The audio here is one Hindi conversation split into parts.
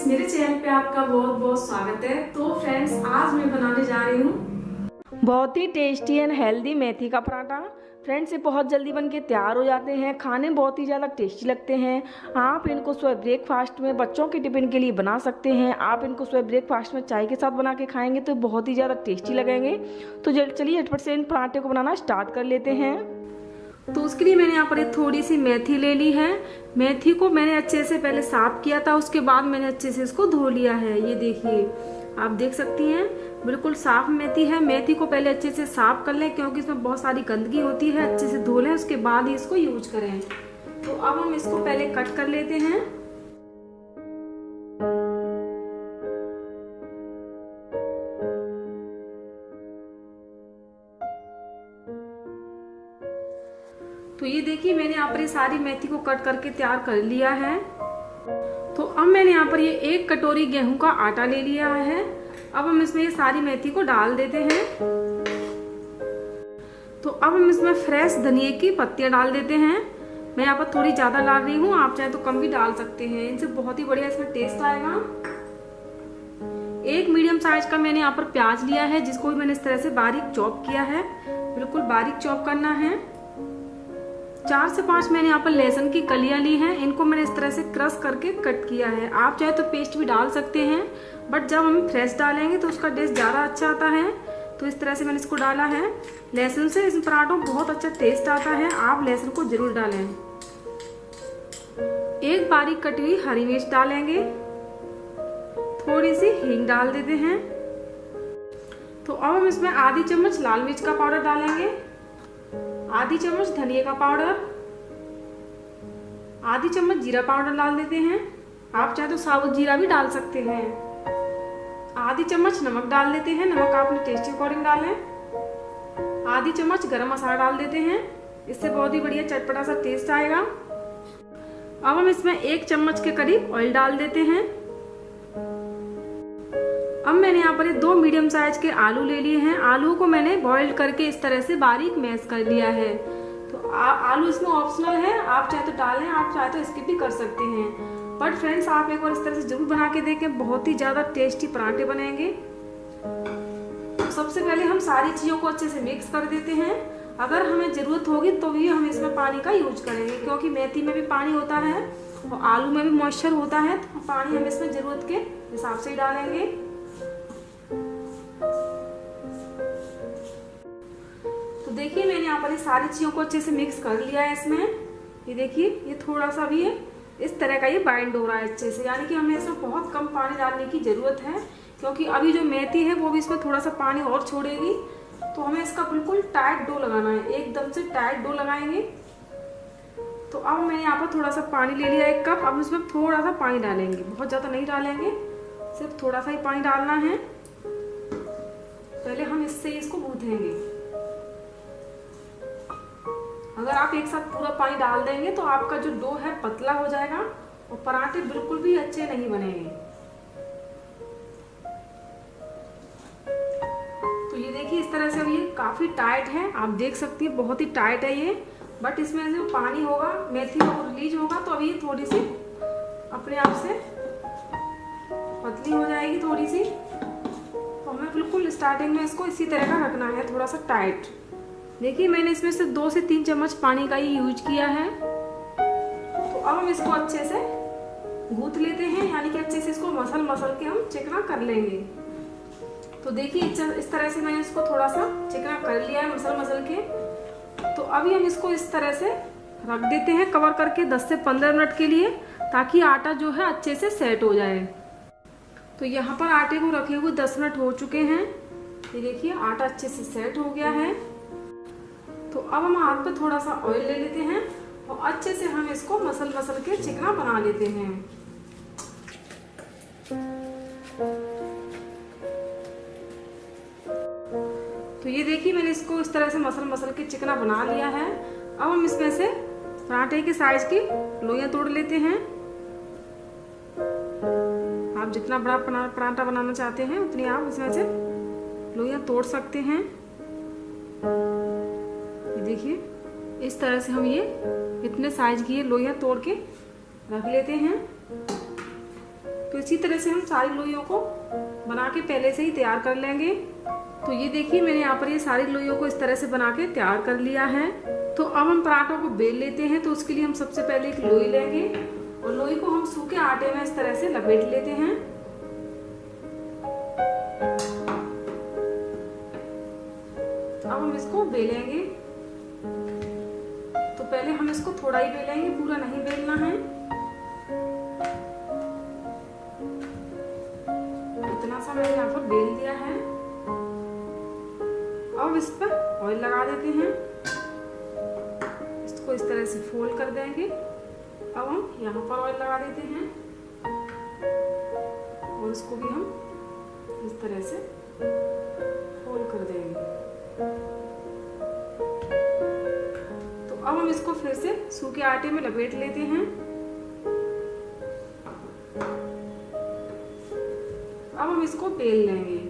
फ्रेंड्स, मेरे चैनल पे आपका बहुत बहुत स्वागत है। तो फ्रेंड्स, आज मैं बनाने जा रही हूँ बहुत ही टेस्टी एंड हेल्दी मेथी का पराठा। फ्रेंड्स, ये बहुत जल्दी बन के तैयार हो जाते हैं, खाने में बहुत ही ज़्यादा टेस्टी लगते हैं। आप इनको सुबह ब्रेकफास्ट में बच्चों के टिफिन के लिए बना सकते हैं। आप इनको सुबह ब्रेकफास्ट में चाय के साथ बना के खाएंगे तो बहुत ही ज़्यादा टेस्टी लगेंगे। तो चलिए झटपट से इन पराठे को बनाना स्टार्ट कर लेते हैं। तो उसके लिए मैंने यहाँ पर एक थोड़ी सी मेथी ले ली है। मेथी को मैंने अच्छे से पहले साफ किया था, उसके बाद मैंने अच्छे से इसको धो लिया है। ये देखिए, आप देख सकती हैं बिल्कुल साफ मेथी है। मेथी को पहले अच्छे से साफ कर लें क्योंकि इसमें बहुत सारी गंदगी होती है। अच्छे से धो लें, उसके बाद ही इसको यूज करें। तो अब हम इसको पहले कट कर लेते हैं। तो ये देखिए, मैंने यहाँ पर ये सारी मेथी को कट करके तैयार कर लिया है। तो अब मैंने यहाँ पर ये 1 कटोरी गेहूं का आटा ले लिया है। अब हम इसमें ये सारी मेथी को डाल देते हैं। तो अब हम इसमें फ्रेश धनिया की पत्तियां डाल देते हैं। मैं यहाँ पर थोड़ी ज्यादा डाल रही हूँ, आप चाहे तो कम भी डाल सकते हैं। इनसे बहुत ही बढ़िया इसमें टेस्ट आएगा। 1 मीडियम साइज का मैंने यहाँ पर प्याज लिया है, जिसको भी मैंने इस तरह से बारीक चॉप किया है। बिल्कुल बारीक चॉप करना है। 4 से 5 मैंने यहाँ पर लहसुन की कलियां ली हैं। इनको मैंने इस तरह से क्रश करके कट किया है। आप चाहे तो पेस्ट भी डाल सकते हैं, बट जब हम फ्रेश डालेंगे तो उसका टेस्ट ज़्यादा अच्छा आता है। तो इस तरह से मैंने इसको डाला है। लहसुन से इस पराठों में बहुत अच्छा टेस्ट आता है, आप लहसुन को जरूर डालें। 1 बारीक कटी हुई हरी मिर्च डालेंगे। थोड़ी सी हींग डाल देते हैं। तो अब हम इसमें आधी चम्मच लाल मिर्च का पाउडर डालेंगे, आधी चम्मच धनिया का पाउडर, आधी चम्मच जीरा पाउडर डाल देते हैं। आप चाहे तो साबुत जीरा भी डाल सकते हैं। आधी चम्मच नमक डाल देते हैं, नमक आप अपने टेस्ट के अकॉर्डिंग डालें। आधी चम्मच गरम मसाला डाल देते हैं, इससे बहुत ही बढ़िया चटपटा सा टेस्ट आएगा। अब हम इसमें 1 चम्मच के करीब ऑयल डाल देते हैं। अब मैंने यहाँ पर 2 मीडियम साइज के आलू ले लिए हैं। आलू को मैंने बॉईल करके इस तरह से बारीक मैश कर लिया है। तो आलू इसमें ऑप्शनल है, आप चाहे तो डालें, आप चाहे तो स्किप भी कर सकते हैं। बट फ्रेंड्स, आप एक बार इस तरह से जरूर बना के देखें, बहुत ही ज़्यादा टेस्टी पराठे बनेंगे। तो सबसे पहले हम सारी चीज़ों को अच्छे से मिक्स कर देते हैं। अगर हमें ज़रूरत होगी तो भी हम इसमें पानी का यूज करेंगे, क्योंकि मेथी में भी पानी होता है और आलू में भी मॉइस्चर होता है। तो पानी हम इसमें ज़रूरत के हिसाब से ही डालेंगे। तो देखिए, मैंने यहाँ पर ये सारी चीज़ों को अच्छे से मिक्स कर लिया है इसमें। ये देखिए, ये थोड़ा सा भी है इस तरह का ये बाइंड हो रहा है अच्छे से, यानी कि हमें इसमें बहुत कम पानी डालने की ज़रूरत है, क्योंकि अभी जो मेथी है वो भी इसमें थोड़ा सा पानी और छोड़ेगी। तो हमें इसका बिल्कुल टाइट डो लगाना है, एकदम से टाइट डो लगाएंगे। तो अब मैं यहाँ पर थोड़ा सा पानी ले लिया 1 कप। अब इसमें थोड़ा सा पानी डालेंगे, बहुत ज़्यादा नहीं डालेंगे, सिर्फ थोड़ा सा ही पानी डालना है। पहले हम इससे इसको गूंथेंगे। अगर आप एक साथ पूरा पानी डाल देंगे तो आपका जो डो है पतला हो जाएगा और पराठे बिल्कुल भी अच्छे नहीं बनेंगे। तो ये देखिए, इस तरह से अब ये काफी टाइट है, आप देख सकती हैं बहुत ही टाइट है ये। बट इसमें जो पानी होगा, मेथी का रिलीज होगा, तो अभी ये थोड़ी सी अपने आप से पतली हो जाएगी थोड़ी सी। तो हमें बिल्कुल स्टार्टिंग में इसको इसी तरह का रखना है, थोड़ा सा टाइट। देखिए, मैंने इसमें से 2 से 3 चम्मच पानी का ही यूज किया है। तो अब हम इसको अच्छे से गूंथ लेते हैं, यानी कि अच्छे से इसको मसल के हम चिकना कर लेंगे। तो देखिए, इस तरह से मैंने इसको थोड़ा सा चिकना कर लिया है मसल के। तो अभी हम इसको इस तरह से रख देते हैं कवर करके 10 से 15 मिनट के लिए, ताकि आटा जो है अच्छे से सेट हो जाए। तो यहाँ पर आटे को रखे हुए 10 मिनट हो चुके हैं। ये देखिए, आटा अच्छे से सेट हो गया है। तो अब हम हाथ पे थोड़ा सा ऑयल ले लेते हैं और अच्छे से हम इसको मसल के चिकना बना लेते हैं। तो ये देखिए, मैंने इसको इस तरह से मसल के चिकना बना लिया है। अब हम इसमें से पराठे के साइज की लोइयां तोड़ लेते हैं। आप जितना बड़ा पराठा बनाना चाहते हैं उतनी आप इसमें से लोइयां तोड़ सकते हैं। देखिए, इस तरह से हम ये इतने साइज की ये लोइयां तोड़ के रख लेते हैं। तो इसी तरह से हम सारी लोइयों को बना के पहले से ही तैयार कर लेंगे। तो ये देखिए मैंने यहाँ पर ये सारी लोइयों को इस तरह से बना के तैयार कर लिया है। तो अब हम पराठों को बेल लेते हैं। तो उसके लिए हम सबसे पहले एक लोई लेंगे और लोई को हम सूखे आटे में इस तरह से लपेट लेते हैं। तो अब हम इसको बेलेंगे। तो पहले हम इसको थोड़ा ही बेलेंगे, पूरा नहीं बेलना है। इतना सा मैंने यहाँ पर बेल दिया है। अब इस पर ऑयल लगा देते हैं। इसको इस तरह से फोल्ड कर देंगे। अब हम यहाँ पर ऑयल लगा देते हैं और इसको भी हम इस तरह से फोल्ड कर देंगे। तो अब हम इसको फिर से सूखे आटे में लपेट लेते हैं। अब हम इसको बेल लेंगे।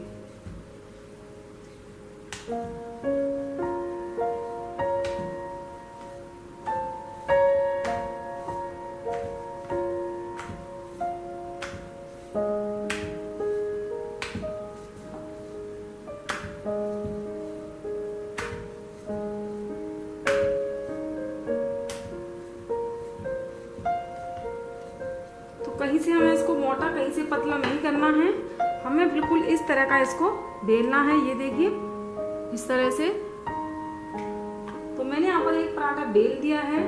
कहीं से हमें इसको मोटा कहीं से पतला नहीं करना है, हमें बिल्कुल इस तरह का इसको बेलना है। ये देखिए इस तरह से। तो मैंने यहाँ पर एक पराठा बेल दिया है।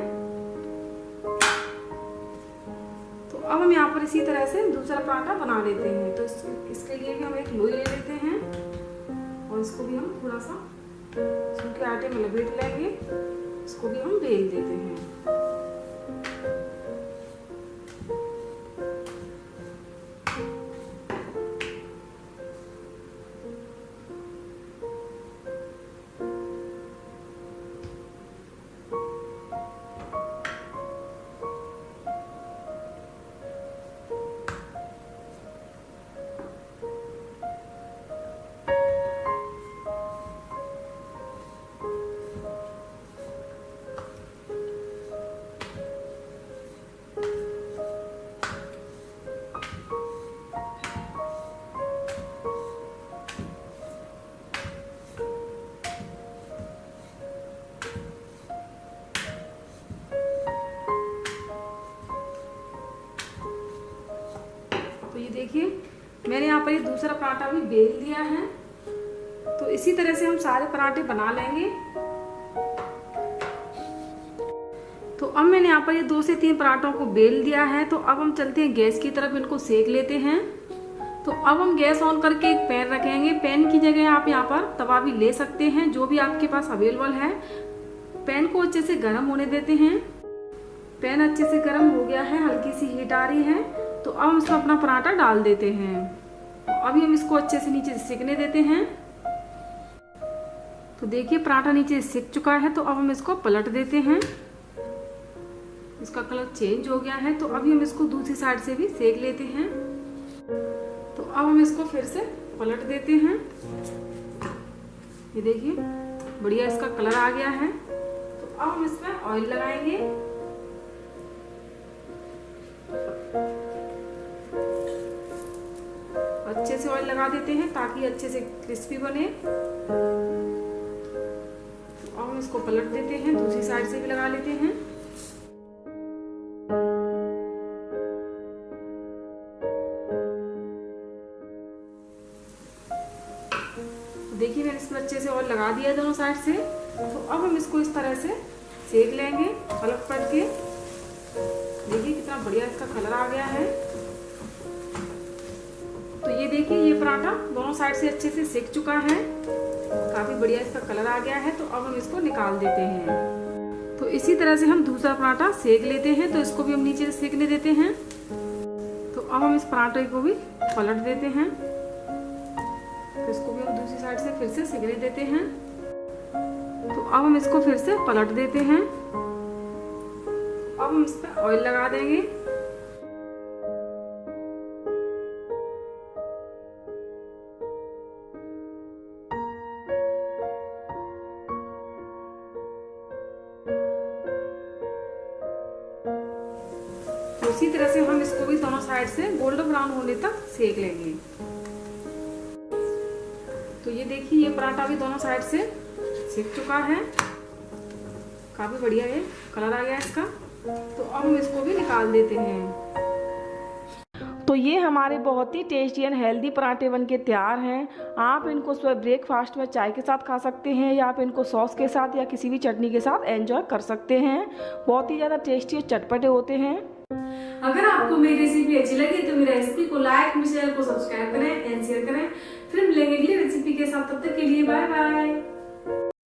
तो अब हम यहाँ पर इसी तरह से दूसरा पराठा बना लेते हैं। तो इसके लिए भी हम एक लोई ले लेते हैं और इसको भी हम थोड़ा सा सूखे आटे में लपेट लेंगे। इसको भी हम बेल देते हैं। तो ये देखिए मैंने यहाँ पर ये दूसरा पराठा भी बेल दिया है। तो इसी तरह से हम सारे पराठे बना लेंगे। तो अब मैंने यहाँ पर ये 2 से 3 पराठों को बेल दिया है। तो अब हम चलते हैं गैस की तरफ, इनको सेक लेते हैं। तो अब हम गैस ऑन करके एक पैन रखेंगे। पैन की जगह आप यहाँ पर तवा भी ले सकते हैं, जो भी आपके पास अवेलेबल है। पैन को अच्छे से गर्म होने देते हैं। पैन अच्छे से गर्म हो गया है, हल्की सी हीट आ रही है। तो अब हम इसमें अपना पराठा डाल देते हैं। अभी हम इसको अच्छे से नीचे सेकने देते हैं। तो देखिए पराठा नीचे सिक चुका है। तो अब हम इसको पलट देते हैं। इसका कलर चेंज हो गया है। तो अभी हम इसको दूसरी साइड से भी सेक लेते हैं। तो अब हम इसको फिर से पलट देते हैं। ये देखिए बढ़िया इसका कलर आ गया है। तो अब हम इसमें ऑयल लगाएंगे। अच्छे से ऑयल लगा देते हैं ताकि अच्छे से क्रिस्पी बने। तो अब हम इसको पलट देते हैं, दूसरी साइड से भी लगा लेते हैं। तो देखिए मैंने इसमें अच्छे से ऑयल लगा दिया दोनों साइड से। तो अब हम इसको इस तरह से सेक लेंगे पलट पलट के। देखिए कितना बढ़िया इसका कलर आ गया है। तो ये देखिए ये पराठा दोनों साइड से अच्छे से सेक चुका है, काफी बढ़िया इसका कलर आ गया है। तो अब हम इसको निकाल देते हैं। तो इसी तरह से हम दूसरा पराठा सेक लेते हैं। तो इसको भी हम नीचे से सेकने देते हैं। तो अब हम इस पराठे को भी पलट देते हैं। तो इसको भी हम दूसरी साइड से फिर से सेकने देते हैं। तो अब हम इसको फिर से पलट देते हैं। अब हम इस पर ऑयल लगा देंगे। तो इसी तरह से हम इसको भी दोनों साइड से गोल्डन ब्राउन होने तक सेक लेंगे। तो ये देखिए ये पराठा भी दोनों साइड से सेक चुका है, काफी बढ़िया ये कलर आ गया इसका। तो अब हम इसको भी निकाल देते हैं। तो ये हमारे बहुत ही टेस्टी एंड हेल्दी पराठे बनके तैयार हैं। आप इनको सुबह ब्रेकफास्ट में चाय के साथ खा सकते हैं या आप इनको सॉस के साथ या किसी भी चटनी के साथ एंजॉय कर सकते हैं। बहुत ही ज़्यादा टेस्टी और चटपटे होते हैं। अगर आपको मेरी रेसिपी अच्छी लगी तो मेरी रेसिपी को लाइक, मेरे चैनल को सब्सक्राइब करें एंड शेयर करें। फिर मिलेंगे अगली रेसिपी के साथ, तब तक के लिए बाय बाय।